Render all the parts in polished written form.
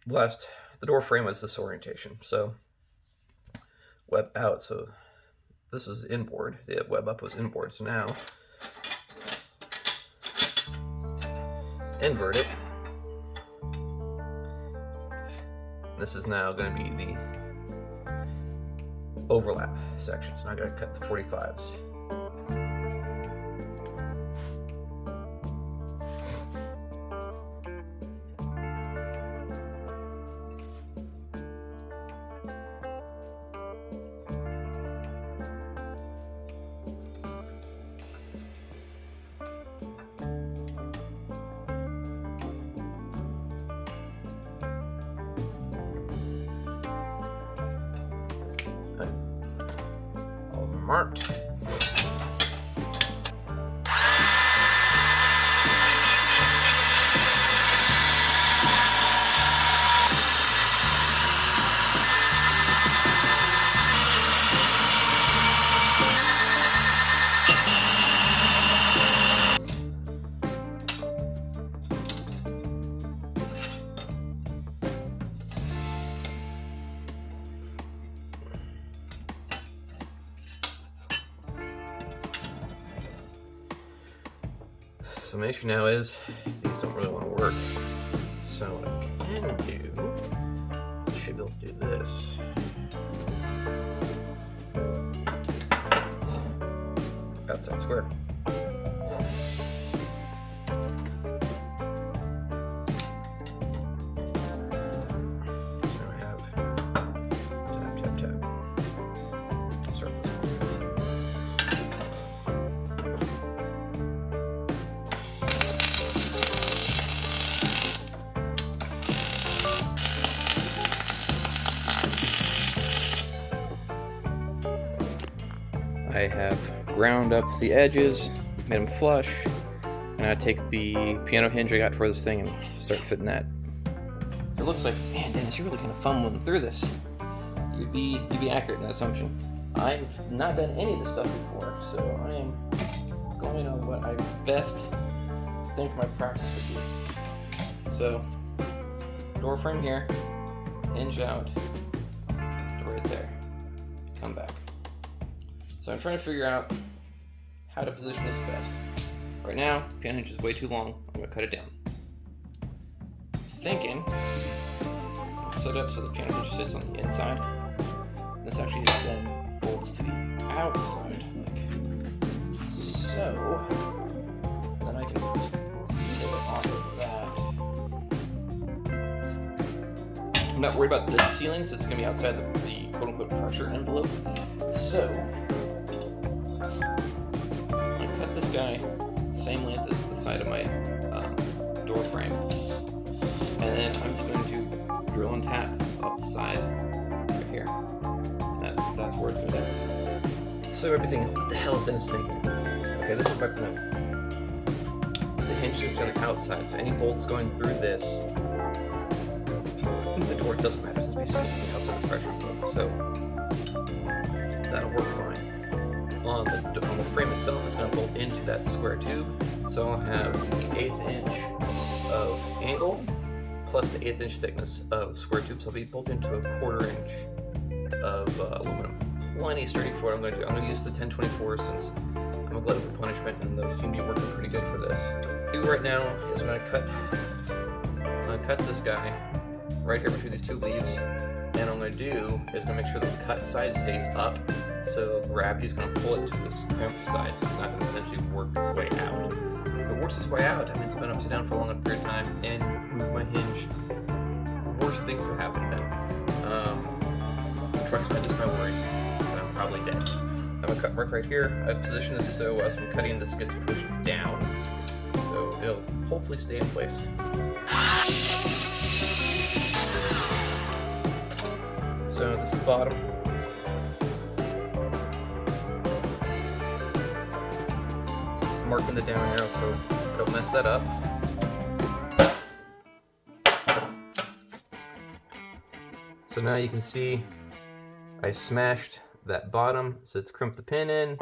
the door frame was this orientation. So web out. So this was inboard. The web up was inboard. So now invert it. This is now going to be the overlap section. So now I got to cut the 45s. All marked. So the issue now is these don't really want to work. So what I can do, I should be able to do this. Outside square. So now I have tap, tap, tap. Start this one. I have ground up the edges, made them flush, and I take the piano hinge I got for this thing and start fitting that. It looks like, man, Dennis, you're really kind of fumbling through this. You'd be accurate in that assumption. I've not done any of this stuff before, so I am going on what I best think my practice would be. So, door frame here, hinge out, door right there, come back. So I'm trying to figure out how to position this best. Right now, piano hinge is way too long. I'm going to cut it down. Thinking, set up so the piano hinge sits on the inside. This actually then bolts to the outside, like so. Then I can just pivot off of that. I'm not worried about this ceiling, so it's going to be outside the quote-unquote pressure envelope. So I cut this guy same length as the side of my door frame, and then I'm just going to drill and tap up the side right here. That's where it's going to go. So everything, what the hell is Dennis thinking? Okay, this is my plan. The hinge is on the outside, so any bolts going through this, the door doesn't matter, since we see the outside of the pressure envelope, so that'll work fine. On the frame itself, it's going to bolt into that square tube, so I'll have the 1/8 inch of angle plus the 1/8 inch thickness of square tube, so I'll be bolted into a 1/4 inch of aluminum. Plenty sturdy for what I'm going to do. I'm going to use the 1024 since I'm a glutton for punishment, and those seem to be working pretty good for this. What I do right now is I'm going to cut this guy right here between these two leaves, and what I'm going to do is going to make sure the cut side stays up. So gravity is going to pull it to this crimped side. So it's not going to eventually work its way out. If it works its way out, I mean, it's been upside down for a long period of time and move my hinge. Worst things that happen then. The truck's been just my worries, and I'm probably dead. I'm going to cut mark right here. I position this so as I'm cutting, this gets pushed down. So it'll hopefully stay in place. So this is the bottom. Marking the down arrow so I don't mess that up. So now you can see I smashed that bottom, so it's crimped the pin in.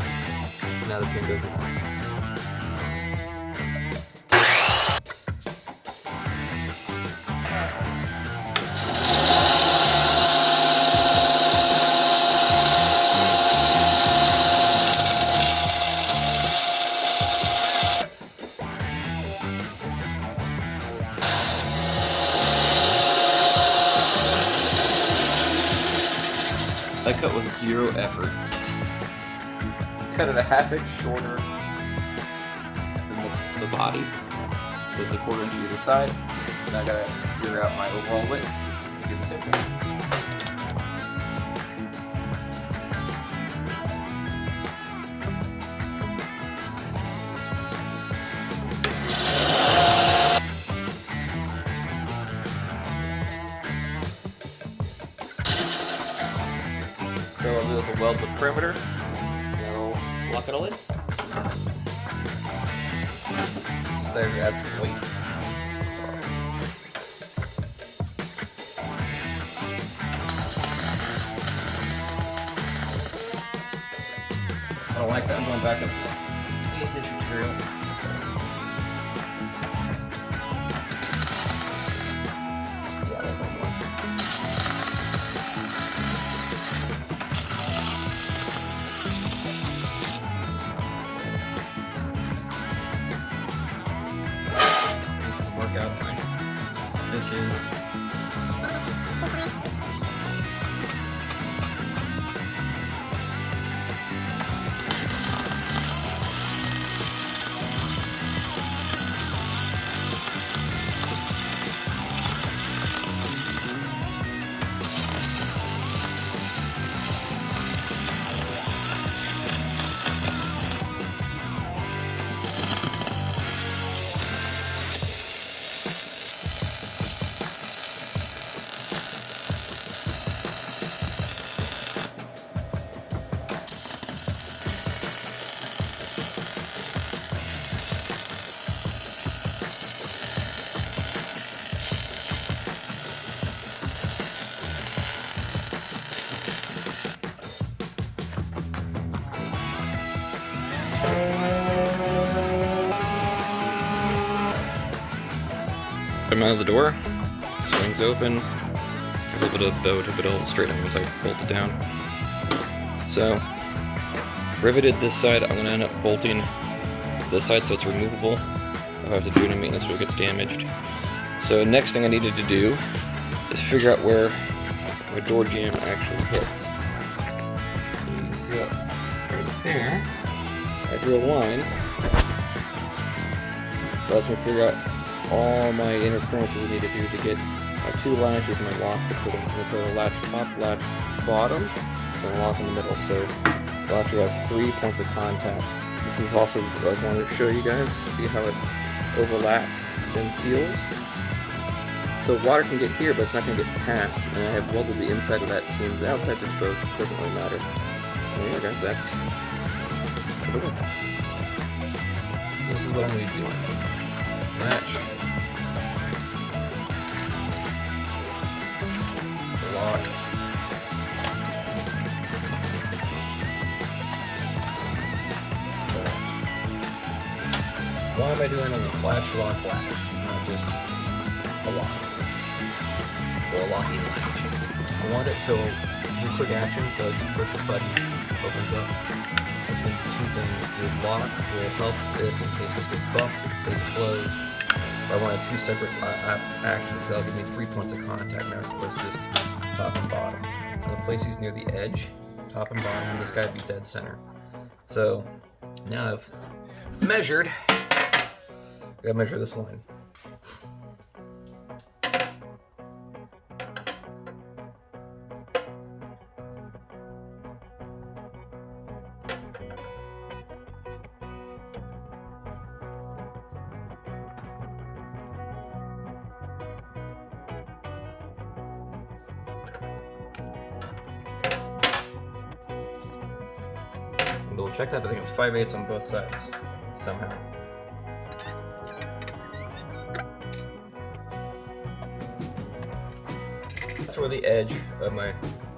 Now the pin goes in. cut with 0 effort. Cut it a ½ inch shorter than the body, so it's a 1/4 inch either side. And I gotta figure out my overall width to do the same thing. So I'll do the weld the perimeter, and I'll lock it all in. So there we add some weight. I don't like that, I'm going back up to 1/8 inch material. Out my stitches. Come out of the door, swings open, a little bit of bow to it'll straighten once I bolt it down. So, riveted this side, I'm going to end up bolting this side so it's removable. If I have to do any maintenance or it gets damaged. So next thing I needed to do is figure out where my door jamb actually hits. So you can see it right there. I drew a line. That's me figure out all my interferences I need to do to get my 2 latches and my lock to put in. So I'm going to put a latch top, latch bottom, and a lock in the middle. So we'll actually have 3 points of contact. This is also what I wanted to show you guys. See how it overlaps and seals. So water can get here, but it's not going to get past. And I have welded the inside of that seam. The outside's exposed, it doesn't really matter. And yeah, guys, that's cool. This is what I'm going to be doing. Match. Lock. Why am I doing a flash lock latch, not just a lock? Or a locking latch. I want it so do quick action, so it's push a button, opens up. That's going to do 2 things. The lock will help this in case this gets bumped, it stays closed. If I wanted 2 separate actions, that'll give me 3 points of contact now as opposed to just top and bottom. I'm going to place these near the edge, top and bottom, and this guy would be dead center. So now I've measured. I gotta measure this line. We'll check that, but I think it's 5/8 on both sides, somehow. That's where the edge of my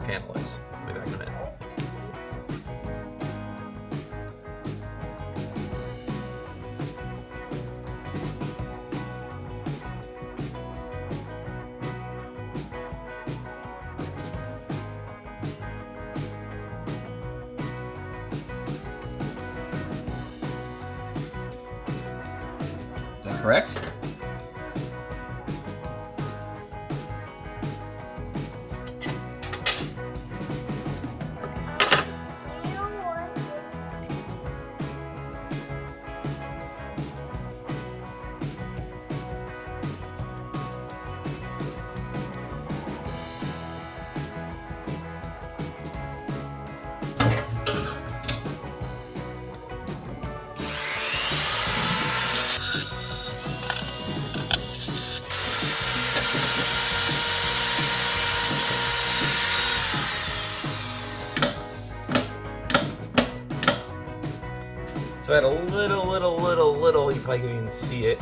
panel is. I'll be back in a minute. Is that correct? So I had a little, you probably can't even see it.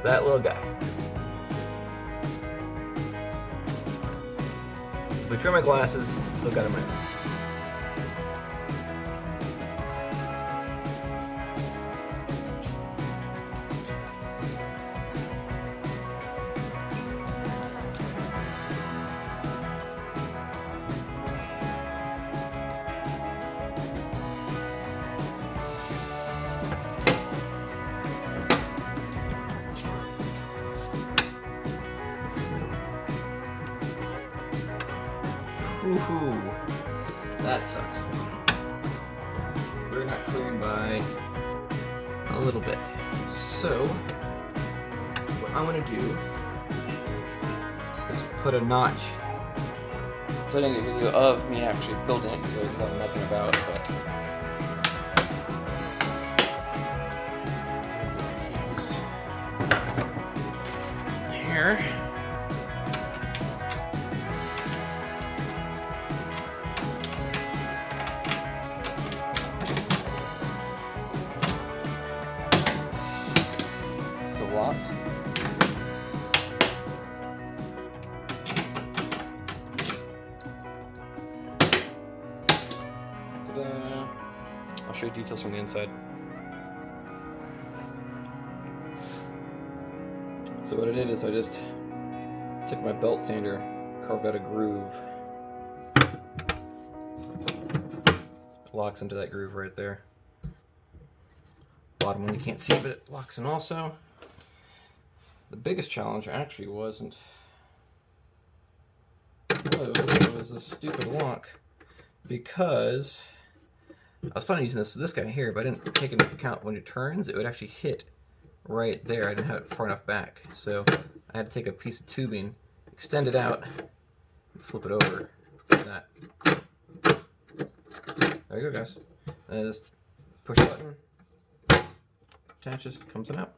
That little guy. Between my glasses, still got him in. Woohoo! That sucks. We're not clearing by a little bit. So, what I'm gonna do is put a notch. So I didn't get a video of me actually building it because I was knowing nothing about it, but here. Locked. Ta-da. I'll show you details from the inside. So what I did is I just took my belt sander, carved out a groove. Locks into that groove right there. Bottom one you can't see, but it locks in also. The biggest challenge actually wasn't. It was this stupid lock, because I was planning on using this guy here, but I didn't take into account when it turns, it would actually hit right there. I didn't have it far enough back, so I had to take a piece of tubing, extend it out, and flip it over like that. There you go, guys. And I just push the button, attaches, comes out.